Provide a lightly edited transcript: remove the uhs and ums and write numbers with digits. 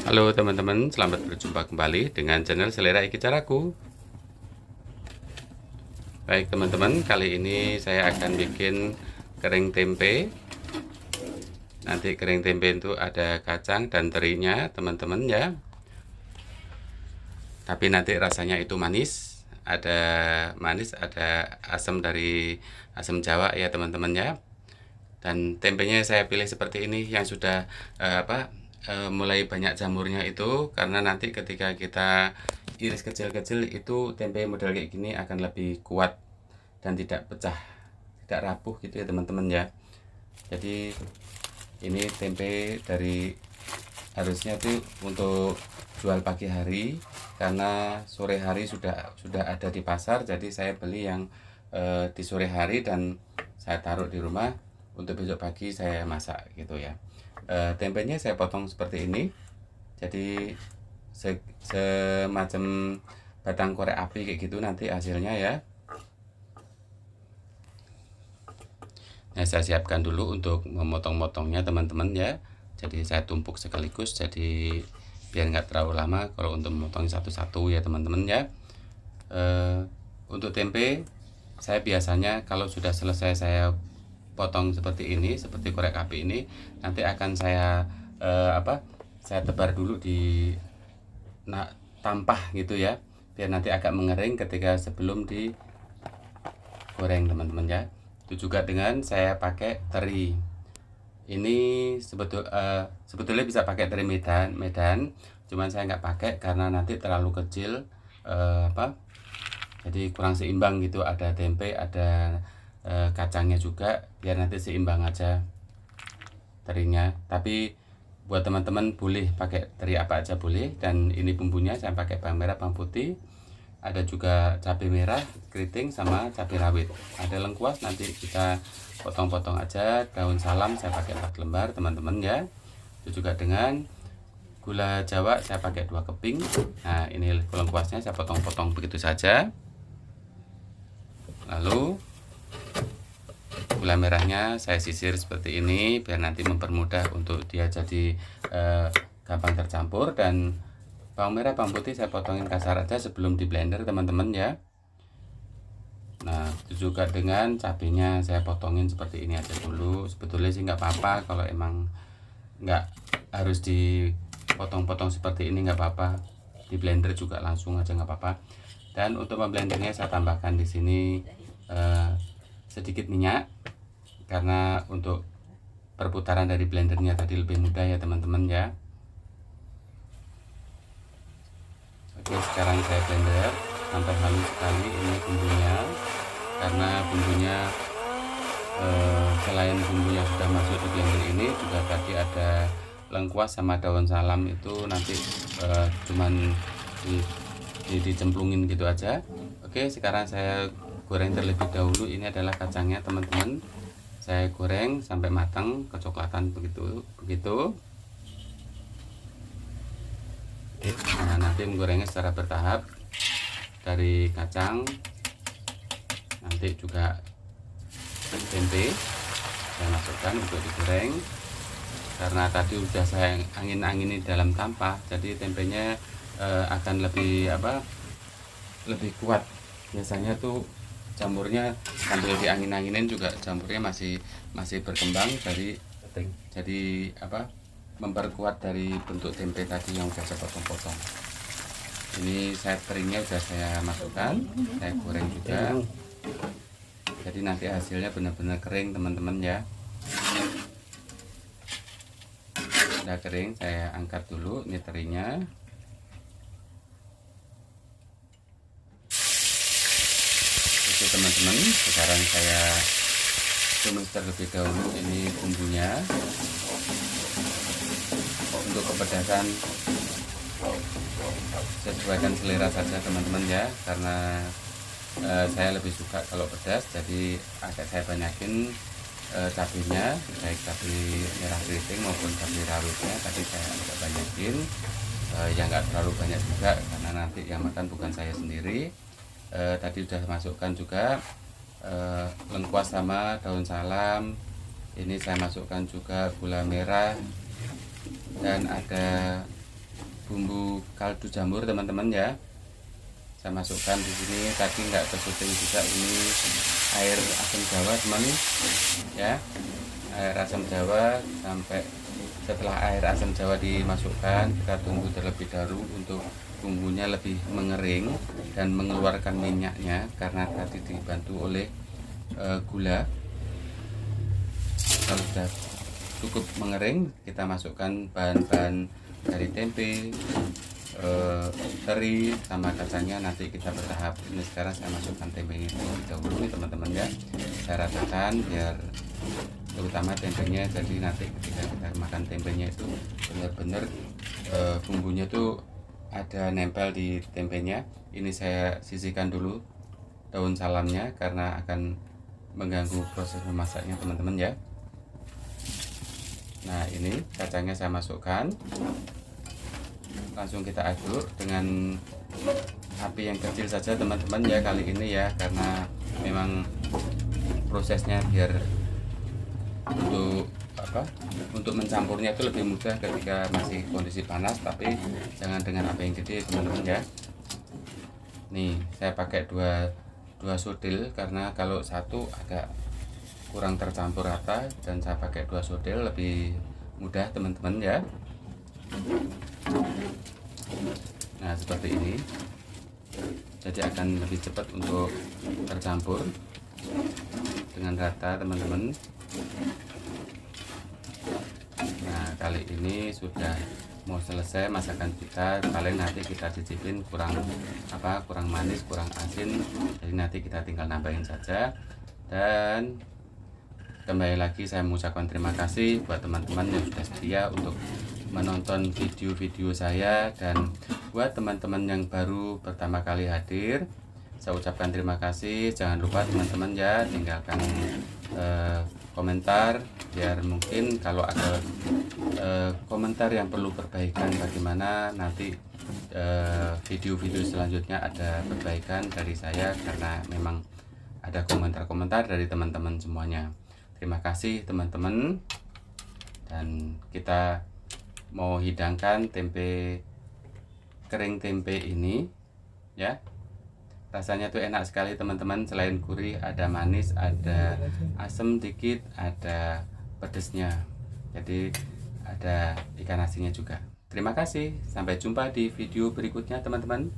Halo teman-teman, selamat berjumpa kembali dengan channel Selera Iki Caraku. Baik teman-teman, kali ini saya akan bikin kering tempe. Nanti kering tempe itu ada kacang dan terinya teman-teman ya. Tapi nanti rasanya itu manis, ada asam dari asam Jawa ya teman-teman ya. Dan tempenya saya pilih seperti ini yang sudah mulai banyak jamurnya itu, karena nanti ketika kita iris kecil-kecil itu tempe model kayak gini akan lebih kuat dan tidak pecah, tidak rapuh gitu ya teman-teman ya. Jadi ini tempe dari harusnya tuh untuk jual pagi hari, karena sore hari sudah ada di pasar. Jadi saya beli yang di sore hari dan saya taruh di rumah untuk besok pagi saya masak gitu ya. Tempenya saya potong seperti ini, jadi semacam batang korek api kayak gitu nanti hasilnya ya. Nah, saya siapkan dulu untuk memotong-motongnya teman-teman ya. Jadi saya tumpuk sekaligus, jadi biar nggak terlalu lama kalau untuk memotong satu-satu ya teman-teman ya. Untuk tempe saya biasanya kalau sudah selesai saya potong seperti ini, seperti korek api ini, nanti akan saya saya tebar dulu di tampah gitu ya, biar nanti agak mengering ketika sebelum digoreng teman-teman ya. Itu juga dengan saya pakai teri. Ini sebetulnya bisa pakai teri Medan, cuman saya nggak pakai karena nanti terlalu kecil, jadi kurang seimbang gitu. Ada tempe, ada kacangnya juga, biar nanti seimbang aja terinya. Tapi buat teman-teman boleh pakai teri apa aja boleh. Dan ini bumbunya saya pakai bawang merah, bawang putih, ada juga cabai merah keriting sama cabai rawit, ada lengkuas nanti kita potong-potong aja. Daun salam saya pakai 4 lembar teman-teman ya. Itu juga dengan gula Jawa saya pakai 2 keping. Nah, ini lengkuasnya saya potong-potong begitu saja. Lalu gula merahnya saya sisir seperti ini biar nanti mempermudah untuk dia jadi gampang tercampur. Dan bawang merah, bawang putih saya potongin kasar aja sebelum di blender teman-teman ya. Nah, itu juga dengan cabenya saya potongin seperti ini aja dulu. Sebetulnya sih nggak apa-apa kalau emang nggak harus dipotong-potong seperti ini, nggak apa-apa, di blender juga langsung aja nggak apa-apa. Dan untuk memblendernya saya tambahkan di sini sedikit minyak, karena untuk perputaran dari blendernya tadi lebih mudah ya teman-teman ya. Oke, sekarang saya blender sampai halus sekali ini bumbunya, karena bumbunya selain bumbu yang sudah masuk di blender ini juga tadi ada lengkuas sama daun salam, itu nanti cuman dicemplungin gitu aja. Oke, sekarang saya goreng terlebih dahulu. Ini adalah kacangnya teman-teman, saya goreng sampai matang kecoklatan begitu. Nah, nanti menggorengnya secara bertahap, dari kacang nanti juga tempe saya masukkan untuk digoreng. Karena tadi udah saya angin-anginin dalam tampah, jadi tempenya akan lebih kuat. Biasanya tuh jamurnya sambil diangin-anginin juga jamurnya masih berkembang, jadi memperkuat dari bentuk tempe tadi yang udah saya potong-potong. Ini saya terinya udah saya masukkan, saya goreng juga, jadi nanti hasilnya benar-benar kering teman-teman ya. Udah kering, saya angkat dulu ini terinya. Oke teman-teman, sekarang saya tumis terlebih dahulu ini bumbunya. Untuk kepedasan sesuaikan selera saja teman-teman ya, karena saya lebih suka kalau pedas, jadi agak saya banyakin cabenya, baik cabai merah keriting maupun cabai rawitnya tadi saya agak banyakin, yang nggak terlalu banyak juga karena nanti yang makan bukan saya sendiri. Tadi udah masukkan juga lengkuas sama daun salam. Ini saya masukkan juga gula merah, dan ada bumbu kaldu jamur teman-teman ya. Saya masukkan di sini, tadi nggak kesuting juga, ini air asam jawa teman-teman ya. Air asam jawa, sampai setelah air asam jawa dimasukkan, kita tunggu terlebih dahulu untuk bumbunya lebih mengering dan mengeluarkan minyaknya, karena tadi dibantu oleh gula. Kalau sudah cukup mengering, kita masukkan bahan-bahan dari tempe, teri sama kacangnya, nanti kita bertahap. Ini sekarang saya masukkan tempenya terlebih dahulu nih teman-teman ya. Saya ratakan biar terutama tempenya, jadi nanti ketika kita makan tempenya itu benar-benar bumbunya tuh ada nempel di tempenya. Ini saya sisihkan dulu daun salamnya karena akan mengganggu proses memasaknya teman-teman ya. Nah, ini kacangnya saya masukkan, langsung kita aduk dengan api yang kecil saja teman-teman ya kali ini ya, karena memang prosesnya biar untuk mencampurnya itu lebih mudah ketika masih kondisi panas, tapi jangan dengan api yang gede teman-teman ya. Nih saya pakai dua sudil karena kalau satu agak kurang tercampur rata, dan saya pakai 2 sudil lebih mudah teman-teman ya. Nah seperti ini, jadi akan lebih cepat untuk tercampur dengan rata teman-teman. Nah kali ini sudah mau selesai masakan kita, paling nanti kita cicipin kurang manis, kurang asin, jadi nanti kita tinggal nambahin saja. Dan kembali lagi saya mengucapkan terima kasih buat teman-teman yang sudah setia untuk menonton video-video saya, dan buat teman-teman yang baru pertama kali hadir, saya ucapkan terima kasih. Jangan lupa teman-teman ya, tinggalkan komentar, biar mungkin kalau ada komentar yang perlu perbaikan bagaimana, nanti video-video selanjutnya ada perbaikan dari saya, karena memang ada komentar-komentar dari teman-teman semuanya. Terima kasih teman-teman, dan kita mau hidangkan kering tempe ini ya. Rasanya tuh enak sekali teman-teman, selain gurih ada manis, ada asam dikit, ada pedesnya, jadi ada ikan asinnya juga. Terima kasih, sampai jumpa di video berikutnya teman-teman.